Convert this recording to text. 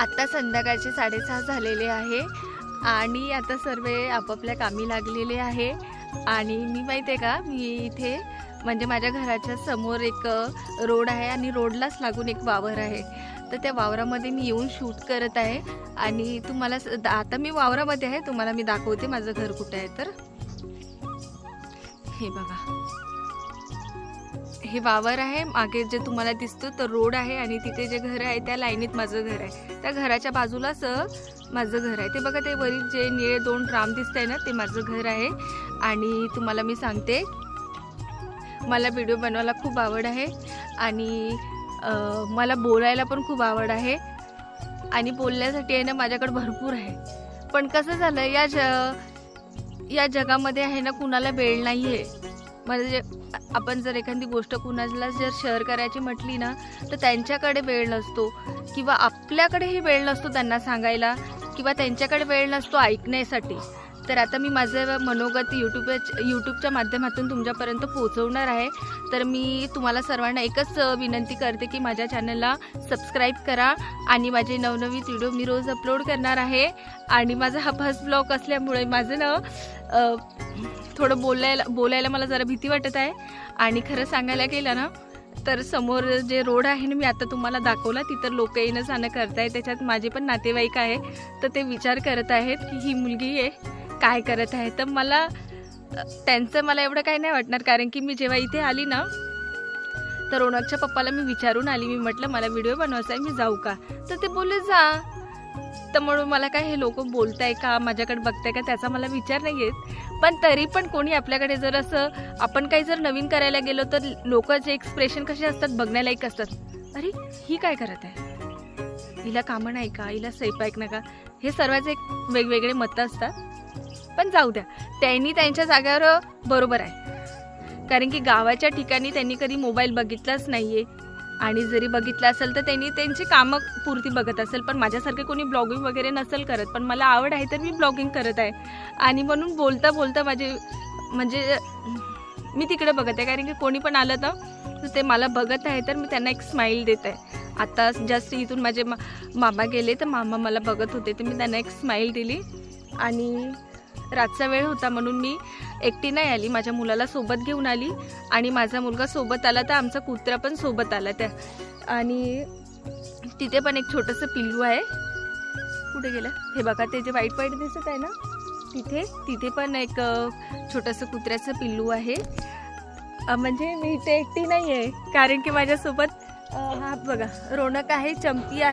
आता संध्याकाळचे 6:30 झालेले आहे आणि आता सर्व आपापल्या कामी लागलेले आहे। आणि मी माहिती आहे का, मी इथे म्हणजे माझ्या घराच्या समोर एक रोड आहे आणि रोडलाच लागून एक वावर आहे। तर त्या वावरामध्ये मी येऊन शूट करत आहे आणि तुम्हाला आता मी वावरामध्ये आहे, तुम्हाला मी दाखवते माझं घर कुठे आहे। तर हे बघा, हे वावर आहे, मागे जे तुम्हाला दिसतो तो रोड आहे आणि तिथे जे घर आहे त्या लाईनीत माझं घर आहे। त्या घराच्या बाजूलाच माझं घर आहे। ते बघा, ते वरील जे निळे 2 राम दिसत आहे ना, ते माझं घर आहे। आणि तुम्हाला मी सांगते, मला व्हिडिओ बनवायला खूप आवड आहे आणि मला बोलायला पण खूप आवड आहे आणि बोलण्यासाठी आहे ना माझ्याकडे भरपूर आहे। पण कसं झालं, या जगामध्ये आहे ना कुणाला वेळ नाही आहे। म्हणजे आपण जर एखादी गोष्ट कुणाला जर शेअर करायची म्हटली ना, तर त्यांच्याकडे वेळ नसतो किंवा आपल्याकडेही वेळ नसतो त्यांना सांगायला, किंवा त्यांच्याकडे वेळ नसतो ऐकण्यासाठी। तर आता मी माझं मनोगत यूट्यूबच्या माध्यमातून तुमच्यापर्यंत पोहोचवणार आहे। तर मी तुम्हाला सर्वांना एकच विनंती करते की माझ्या चॅनलला सबस्क्राईब करा आणि माझे नवनवीन व्हिडिओ मी रोज अपलोड करणार आहे। आणि माझा हा फर्स्ट ब्लॉग असल्यामुळे माझं ना थोडं बोलायला मला जरा भीती वाटत आहे। आणि खरं सांगायला गेलं ना, तर समोर जे रोड आहे ना, मी आता तुम्हाला दाखवला, तिथं लोक येणं जाणं करत आहे। त्याच्यात माझे पण नातेवाईक आहे, तर ते विचार करत आहेत की ही मुलगी आहे काय करत आहे। तर मला एवढं काही नाही वाटणार, कारण की मी जेव्हा इथे आली ना, तर रोनकच्या पप्पाला मी विचारून आली, मी म्हटलं मला व्हिडिओ बनवायचा आहे, मी जाऊ का? तर ते बोलले जा। तर म्हणून मला काय हे लोक बोलताय का, माझ्याकडे बघताय का, त्याचा मला विचार नाही येत। पण तरी पण कोणी आपल्याकडे जर असं आपण काही जर नवीन करायला गेलो तर लोकांचे एक्सप्रेशन कसे असतात, बघण्यालायक असतात। अरे ही काय करत आहे, हिला कामं नाही का, हिला स्वयंपाक नाही का, हे सर्वांचे एक वेगवेगळे मतं असतात। पण जाऊ द्या, त्यांनी त्यांच्या जागेवर बरोबर आहे, कारण की गावाच्या ठिकाणी त्यांनी कधी मोबाईल बघितलाच नाहीये आणि जरी बघितला असेल तर त्यांनी त्यांची कामं पुरती बघत असेल। पण माझ्यासारखे कोणी ब्लॉगिंग वगैरे नसेल करत, पण मला आवड आहे तर मी ब्लॉगिंग करत आहे। आणि म्हणून बोलता बोलता म्हणजे मी तिकडे बघत आहे, कारण की कोणी पण आलं तर ते मला बघत आहे, तर मी त्यांना एक स्माईल देत आहे। आता जस्ट इथून माझे मामा गेले, तर मामा मला बघत होते, तर मी त्यांना एक स्माईल दिली। आणि रातचा वेळ होता म्हणून मी एकटी नाही आली, माझ्या मुलाला सोबत घेऊन आली आणि माझा मुलगा सोबत आला, तर आमचा कुत्रा पण सोबत आला त्या। आणि तिथे पण एक छोटंसं पिल्लू आहे, कुठे गेलं हे बघा, ते जे व्हाईट व्हाईट दिसत आहे ना, तिथे पण एक छोटंसं कुत्र्याचं पिल्लू आहे। म्हणजे मी इथे एकटी नाही आहे, कारण की माझ्यासोबत हा बघा रोनक आहे, चंपी आहे।